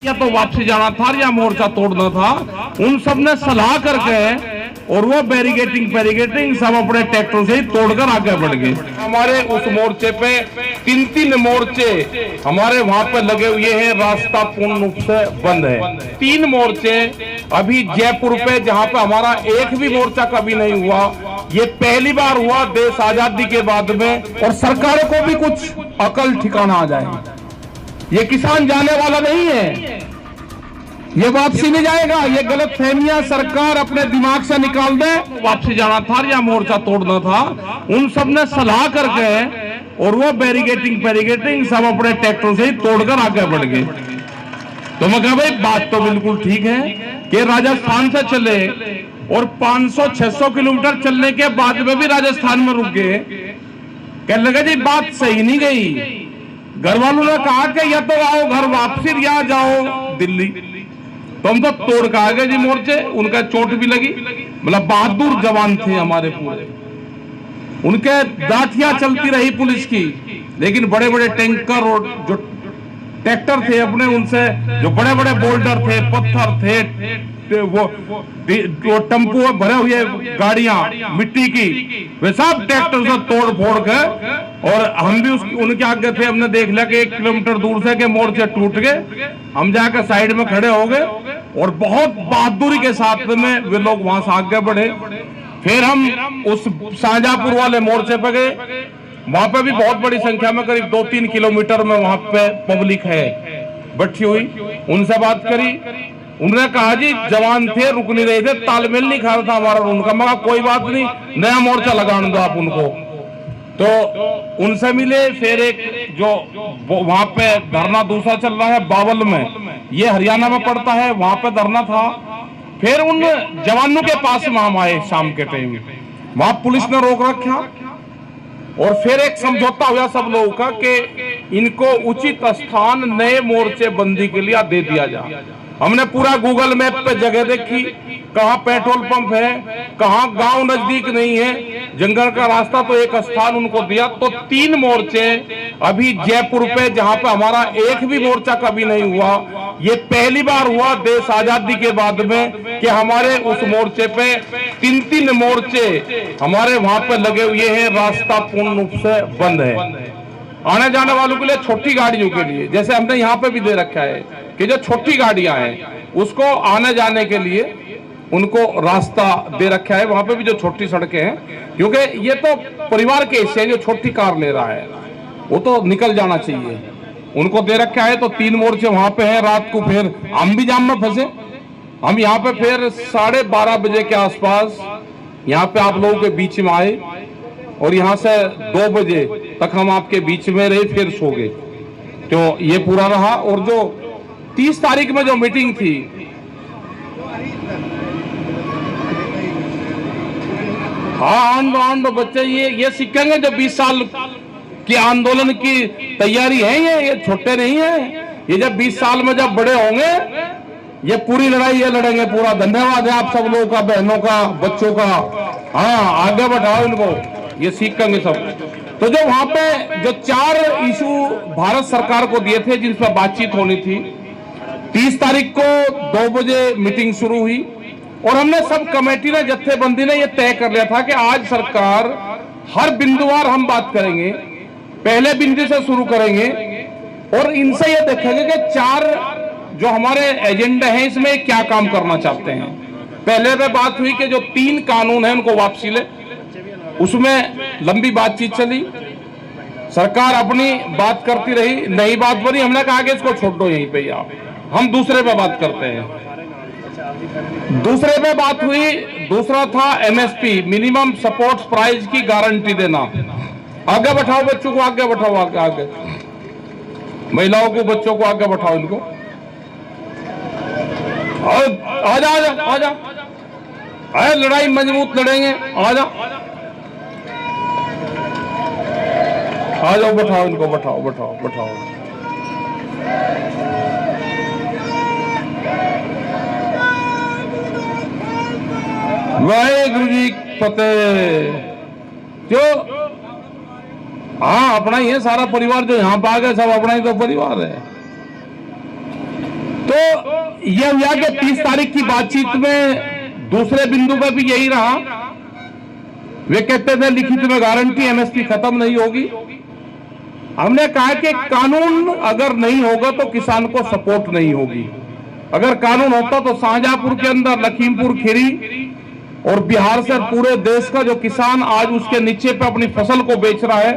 या तो वापसी जाना था या मोर्चा तोड़ना था। उन सब ने सलाह करके और वो बैरिकेटिंग सब अपने ट्रैक्टर से ही तोड़कर आगे बढ़ गए। हमारे उस मोर्चे पे तीन मोर्चे हमारे वहां पे लगे हुए हैं, रास्ता पूर्ण रूप से बंद है। 3 मोर्चे अभी जयपुर पे, जहां पे हमारा एक भी मोर्चा कभी नहीं हुआ, ये पहली बार हुआ देश आजादी के बाद में। और सरकारों को भी कुछ अकल ठिकाना आ जाए। ये किसान जाने वाला नहीं है, ये वापसी नहीं जाएगा। ये गलत फहमियां सरकार अपने दिमाग से निकाल दे। वापसी जाना था या मोर्चा तोड़ना था, उन सब ने सलाह करके और वो बैरिकेटिंग सब अपने ट्रैक्टर से ही तोड़कर आगे बढ़ गए। तो मैं कहा भाई बात तो बिल्कुल ठीक है कि राजस्थान से चले और 500-600 किलोमीटर चलने के बाद में भी राजस्थान में रुक गए। कहने लगा जी बात सही नहीं गई। घर वालों ने कहा कि या तो आओ घर वापसी या जाओ दिल्ली। तो हम तो तोड़ के आ गए जी मोर्चे। उनका चोट भी लगी, मतलब बहादुर जवान थे हमारे पूरे। उनके लाठियां चलती रही पुलिस की, लेकिन बड़े बड़े टैंकर और जो ट्रैक्टर थे अपने, उनसे जो बड़े बड़े बोल्डर थे, पत्थर थे, वो टेम्पो भरे हुए गाड़ियां मिट्टी की, वे सब ट्रैक्टर से तोड़ फोड़ के, और हम भी उनके आगे थे। हमने देख लिया कि 1 किलोमीटर दूर से के मोर्चे टूट गए। हम जाकर साइड में खड़े हो गए और बहुत बहादुरी के साथ में वे लोग वहां से आगे बढ़े। फिर हम उस शाहजहांपुर वाले मोर्चे पे गए। वहां पे भी बहुत बड़ी संख्या में, करीब 2-3 किलोमीटर में वहां पे पब्लिक है बैठी हुई। उनसे बात करी, उन्होंने कहा जी जवान थे, रुक नहीं रहे थे, तालमेल नहीं खा रहा था हमारा उनका। मगर कोई बात नहीं, नया मोर्चा लगाने दो आप उनको। तो उनसे मिले। फिर एक जो वहां पे धरना दूसरा चल रहा है बावल में, ये हरियाणा में पड़ता है, वहां पे धरना था। फिर उन जवानों के पास में हम आए शाम के टाइम। वहां पुलिस ने रोक रखा और फिर एक समझौता हुआ सब लोगों का कि इनको उचित स्थान नए मोर्चे बंदी के लिए दे दिया जाए। हमने पूरा गूगल मैप पे जगह देखी, कहां पेट्रोल पंप है, कहां गांव नजदीक नहीं है, जंगल का रास्ता, तो एक स्थान उनको दिया। तो 3 मोर्चे अभी जयपुर पे, जहां पे हमारा एक भी मोर्चा कभी नहीं हुआ, ये पहली बार हुआ देश आजादी के बाद में कि हमारे उस मोर्चे पे 3 मोर्चे हमारे वहां पे लगे हुए हैं, रास्ता पूर्ण रूप से बंद है। आने जाने वालों के लिए, छोटी गाड़ियों के लिए, जैसे हमने यहाँ पे भी दे रखा है कि जो छोटी गाड़ियां हैं उसको आने जाने के लिए उनको रास्ता दे रखा है। वहां पे भी जो छोटी सड़कें हैं, क्योंकि ये तो परिवार के हिस्से जो छोटी कार ले रहा है वो तो निकल जाना चाहिए, उनको दे रखा है। तो 3 मोर्चे वहां पे हैं। रात को फिर हम भी जाम में फंसे। हम यहाँ पे फिर 12:30 बजे के आसपास यहाँ पे आप लोगों के बीच में आए और यहाँ से 2 बजे तक हम आपके बीच में रहे, फिर सो गए। तो ये पूरा रहा। और जो 30 तारीख में जो मीटिंग थी, हाँ आंदो बच्चे ये सीखेंगे जो 20 साल की आंदोलन की तैयारी है। ये छोटे नहीं है। ये जब 20 साल में जब बड़े होंगे, ये पूरी लड़ाई ये लड़ेंगे पूरा। धन्यवाद है आप सब लोगों का, बहनों का, बच्चों का। हाँ आगे बढ़ाओ इनको, ये सीखेंगे सब। तो जो वहां पे जो 4 इशू भारत सरकार को दिए थे जिन पर बातचीत होनी थी, 30 तारीख को 2 बजे मीटिंग शुरू हुई और हमने सब कमेटी ने, जत्थेबंदी ने, ये तय कर लिया था कि आज सरकार हर बिंदुवार हम बात करेंगे। पहले बिंदु से शुरू करेंगे और इनसे ये देखेंगे कि 4 जो हमारे एजेंडे हैं इसमें क्या काम करना चाहते हैं। पहले में बात हुई कि जो 3 कानून है उनको वापसी ले, उसमें लंबी बातचीत चली। सरकार अपनी बात करती रही, नई बात बनी। हमने कहा कि इसको छोड़ दो यहीं पे, या हम दूसरे पे बात करते हैं। दूसरे पे बात हुई, दूसरा था MSP, मिनिमम सपोर्ट प्राइस की गारंटी देना। आगे बैठाओ बच्चों को, आगे बैठाओ, आगे महिलाओं को, बच्चों को आगे बैठाओ इनको। आजा आजा आजा, अरे लड़ाई मजबूत लड़ेंगे, आजा आ जाओ, बैठाओ इनको, बैठाओ बैठाओ बैठाओ। वाहेगुरु जी फतेह। जो हाँ अपना ही है सारा परिवार, जो यहाँ पे आ गए सब अपना ही तो परिवार है। तो यह हुआ कि 30 तारीख की बातचीत में दूसरे बिंदु पर भी यही रहा। वे कहते थे लिखित में गारंटी एमएसपी खत्म नहीं होगी। हमने कहा कि कानून अगर नहीं होगा तो किसान को सपोर्ट नहीं होगी। अगर कानून होता तो शाहजहांपुर के अंदर, लखीमपुर खीरी और बिहार से पूरे देश का जो किसान आज उसके नीचे पे अपनी फसल को बेच रहा है,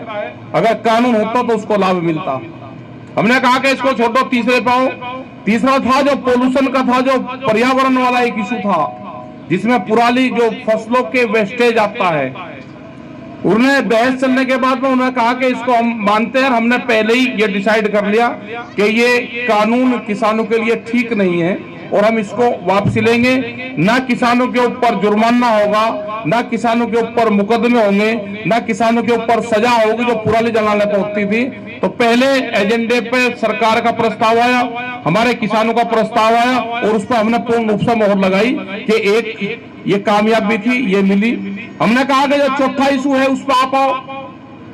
अगर कानून होता तो उसको लाभ मिलता। हमने कहा कि इसको छोड़ो, तीसरे पाओ। तीसरा था जो पोल्यूशन का था, जो पर्यावरण वाला एक इशू था, जिसमें पुरानी जो फसलों के वेस्टेज आता है। उन्हें बहस चलने के बाद में उन्होंने कहा कि इसको हम मानते हैं, हमने पहले ही ये डिसाइड कर लिया कि ये कानून किसानों के लिए ठीक नहीं है और हम इसको वापसी लेंगे। ना किसानों के ऊपर जुर्माना होगा, ना किसानों के ऊपर मुकदमे होंगे, ना किसानों के ऊपर सजा होगी जो पुरानी जमाने पे होती थी। तो पहले एजेंडे पे सरकार का प्रस्ताव आया, हमारे किसानों का प्रस्ताव आया और उस पर हमने पूर्ण रूप से मोहर लगाई कि एक ये कामयाबी थी, ये मिली। हमने कहा कि जो चौथा इशू है उस पर आप आओ।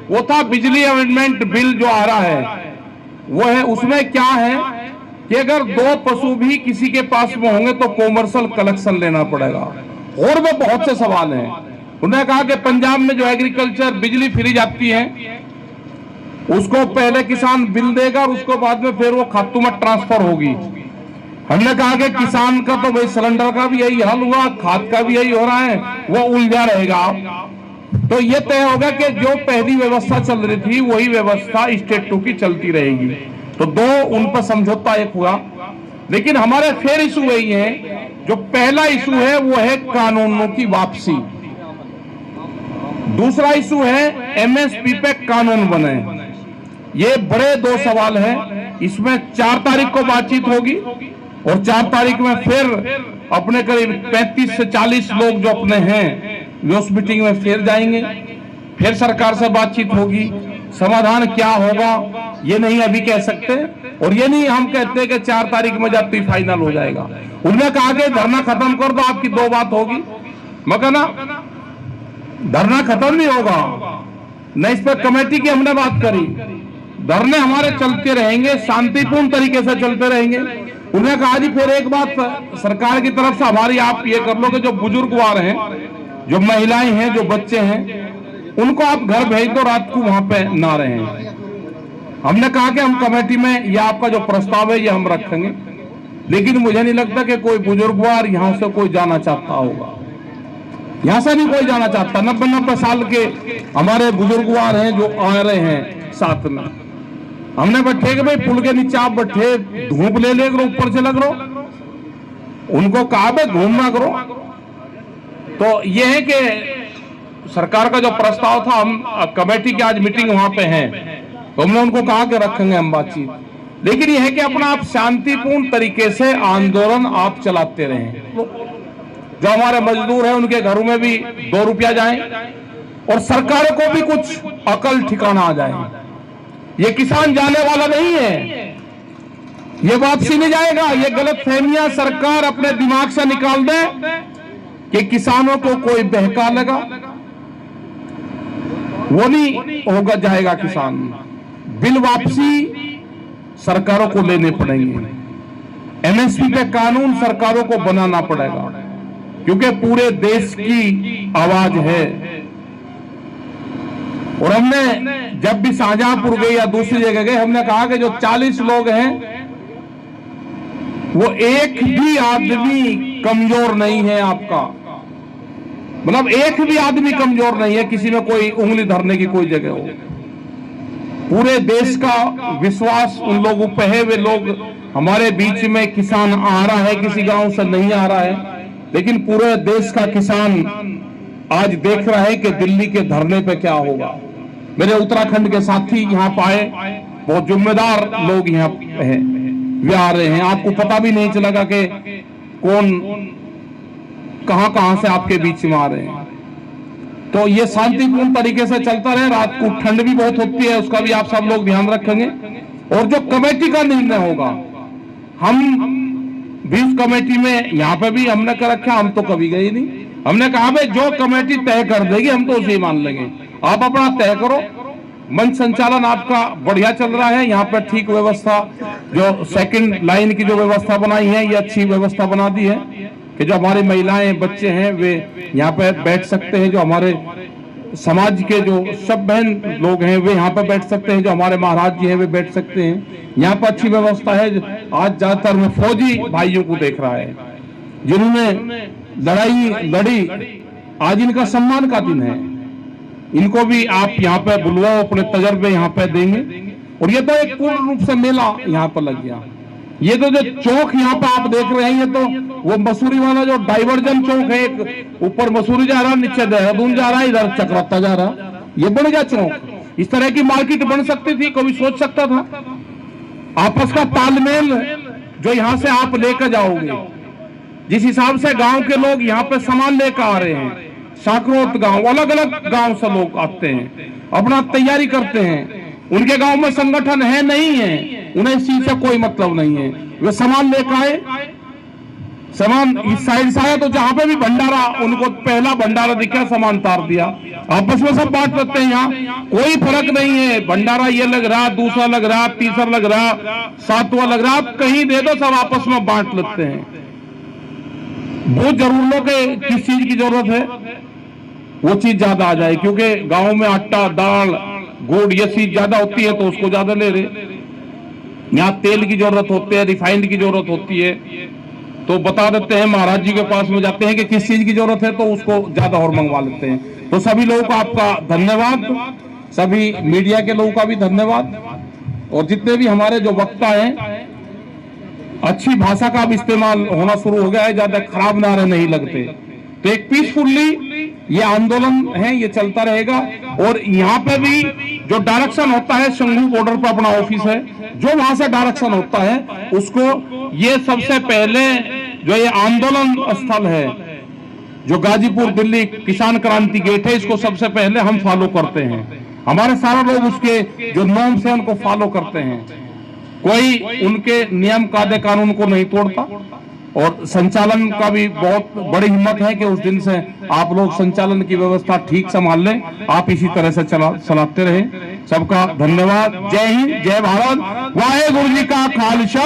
वो था बिजली अमेंडमेंट बिल जो आ रहा है, वो है उसमें क्या है कि अगर 2 पशु भी किसी के पास में होंगे तो कॉमर्शियल कलेक्शन लेना पड़ेगा। और भी बहुत से सवाल हैं। उन्होंने कहा कि पंजाब में जो एग्रीकल्चर बिजली फ्री जाती है उसको पहले किसान बिल देगा और उसको बाद में फिर वो खातों में ट्रांसफर होगी। हमने कहा कि किसान का तो भाई सिलेंडर का भी यही हाल हुआ, खाद का भी यही हो रहा है, वो उलझा रहेगा। तो ये तय होगा कि जो पहली व्यवस्था चल रही थी वही व्यवस्था स्टेट 2 की चलती रहेगी। तो 2 उन पर समझौता एक हुआ। लेकिन हमारे फिर इशू वही है, जो पहला इशू है वो है कानूनों की वापसी। दूसरा इशू है एमएसपी पे कानून बने। ये बड़े 2 सवाल हैं। इसमें 4 तारीख को बातचीत होगी और 4 तारीख में फिर अपने करीब 35 से 40 लोग जो अपने हैं वे उस मीटिंग में फिर जाएंगे। फिर सरकार से बातचीत होगी। समाधान क्या होगा ये नहीं अभी कह सकते और ये नहीं हम कहते कि 4 तारीख में जाते ही फाइनल हो जाएगा। उन्होंने कहा कि धरना खत्म कर दो, आपकी 2 बात होगी। मगर ना धरना खत्म नहीं होगा, न इस पर कमेटी की हमने बात करी। धरने हमारे चलते रहेंगे, शांतिपूर्ण तरीके से चलते रहेंगे। उन्होंने कहा जी फिर एक बात सरकार की तरफ से हमारी आप ये कर लो कि जो बुजुर्गवार हैं, जो महिलाएं हैं, जो बच्चे हैं, उनको आप घर भेज दो, रात को वहां पे ना रहें। हमने कहा कि हम कमेटी में ये आपका जो प्रस्ताव है ये हम रखेंगे, लेकिन मुझे नहीं लगता कि कोई बुजुर्गवार यहां से कोई जाना चाहता होगा। यहां से नहीं कोई जाना चाहता। 90 साल के हमारे बुजुर्गवार हैं जो आ रहे हैं साथ में। हमने बैठे कि भाई पुल के नीचे आप बैठे, धूप ले ले करो, ऊपर से लग रहो। उनको कहा भाई घूमना करो। तो ये है कि सरकार का जो प्रस्ताव था, हम कमेटी की आज मीटिंग वहां पे है, तो हमने उनको कहा कि रखेंगे हम बातचीत। लेकिन यह है कि अपना आप शांतिपूर्ण तरीके से आंदोलन आप चलाते रहें। जो हमारे मजदूर हैं उनके घरों में भी 2 रुपया जाए और सरकारों को भी कुछ अकल ठिकाना आ जाए। ये किसान जाने वाला नहीं है, ये वापसी नहीं जाएगा। ये गलत फहमियां सरकार अपने दिमाग से निकाल दे कि किसानों को कोई बहका लगा, वो नहीं होगा जाएगा किसान। बिल वापसी सरकारों को लेने पड़ेंगे। एमएसपी पे कानून सरकारों को बनाना पड़ेगा, क्योंकि पूरे देश की आवाज है। और हमने जब भी शाहजहांपुर गए या दूसरी जगह गए, हमने कहा कि जो 40 लोग हैं वो एक भी आदमी कमजोर नहीं है आपका। मतलब एक भी आदमी कमजोर नहीं है, किसी में कोई उंगली धरने की कोई जगह हो। पूरे देश का विश्वास उन लोगों पे है। वे लोग हमारे बीच में, किसान आ रहा है, किसी गांव से नहीं आ रहा है, लेकिन पूरे देश का किसान आज देख रहा है कि दिल्ली के धरने पे क्या होगा। मेरे उत्तराखंड के साथी यहाँ पाए, बहुत जिम्मेदार लोग यहाँ हैं, वे आ रहे हैं। आपको पता भी नहीं चलेगा कि कौन कहां से आपके बीच में आ रहे हैं। तो ये शांतिपूर्ण तरीके से चलता रहे। रात को ठंड भी बहुत होती है, उसका भी आप सब लोग ध्यान रखेंगे। और जो कमेटी का निर्णय होगा, हम भी उस कमेटी में, यहाँ पे भी हमने कर रखा, हम तो कभी गए नहीं। हमने कहा भाई जो कमेटी तय कर देगी हम तो उसे मान लेंगे। आप अपना तय करो, मंच संचालन आपका बढ़िया चल रहा है। यहाँ पर ठीक व्यवस्था, जो सेकंड लाइन की जो व्यवस्था बनाई है, ये अच्छी व्यवस्था बना दी है कि जो हमारी महिलाएं बच्चे हैं वे यहाँ पे बैठ सकते हैं, जो हमारे समाज के जो सब बहन लोग हैं वे यहाँ पर बैठ सकते हैं, जो हमारे महाराज जी हैं वे बैठ सकते हैं। यहाँ पर अच्छी व्यवस्था है। आज ज्यादातर में फौजी भाइयों को देख रहा है जिन्होंने लड़ाई लड़ी, आज इनका सम्मान का दिन है। इनको भी आप यहाँ पे बुलवाओ, अपने तजर्बे यहाँ पे देंगे। और ये तो एक पूर्ण रूप से मेला यहाँ पर लग गया। ये तो जो चौक यहाँ पे आप देख रहे हैं, ये तो वो मसूरी वाला जो डाइवर्जन चौक है, एक ऊपर मसूरी जा रहा, नीचे देहरादून जा रहा, इधर चक्रत्ता जा रहा, ये बन गया चौक। इस तरह की मार्केट बन सकती थी, कोई सोच सकता था? आपस का तालमेल जो यहाँ से आप लेकर जाओगे, जिस हिसाब से गांव के लोग यहाँ पे सामान लेकर आ रहे हैं, साकरोत गांव, अलग अलग गांव से लोग आते हैं, अपना तैयारी करते हैं। उनके गांव में संगठन है नहीं है, उन्हें इस चीज से कोई मतलब नहीं है। वे सामान लेकर आए, सामान इस साइड से आया तो जहां पे भी भंडारा, उनको पहला भंडारा दिखा, सामान तार दिया, आपस में सब बांट लेते हैं। यहाँ कोई फर्क नहीं है, भंडारा ये लग रहा, दूसरा लग रहा, तीसरा लग रहा, सातवां लग रहा, आप कहीं दे दो, सब आपस में बांट लेते हैं। बहुत जरूर लो कि किस चीज की जरूरत है वो चीज ज्यादा आ जाए, क्योंकि गांव में आटा, दाल, गुड़ ये चीज ज्यादा होती है तो उसको ज्यादा ले रहे। यहाँ तेल की जरूरत होती है, रिफाइंड की जरूरत होती है, तो बता देते हैं, महाराज जी के पास में जाते हैं कि किस चीज की जरूरत है, तो उसको ज्यादा और मंगवा लेते हैं। तो सभी लोगों का आपका धन्यवाद, सभी मीडिया के लोगों का भी धन्यवाद, और जितने भी हमारे जो वक्ता हैं, अच्छी भाषा का भी इस्तेमाल होना शुरू हो गया है, ज्यादा खराब नारे नहीं लगते। तो एक पीसफुली ये आंदोलन है, ये चलता रहेगा। और यहाँ पे भी जो डायरेक्शन होता है, शंभू बॉर्डर पर अपना ऑफिस है, जो वहां से डायरेक्शन होता है उसको, ये सबसे पहले जो ये आंदोलन स्थल है, जो गाजीपुर दिल्ली किसान क्रांति गेट है, इसको सबसे पहले हम फॉलो करते हैं। हमारे सारे लोग उसके जो नॉर्म्स हैं उनको फॉलो करते हैं, कोई उनके नियम कायदे कानून को नहीं तोड़ता। और संचालन का भी बहुत बड़ी हिम्मत है कि उस दिन से आप लोग संचालन की व्यवस्था ठीक संभाल लें। आप इसी तरह से चलाते रहे। सबका धन्यवाद। जय हिंद, जय भारत। वाहेगुरु जी का खालसा,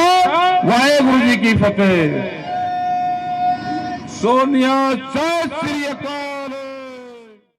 वाहेगुरु जी की फतेह। सोनिया, सत श्री अकाल।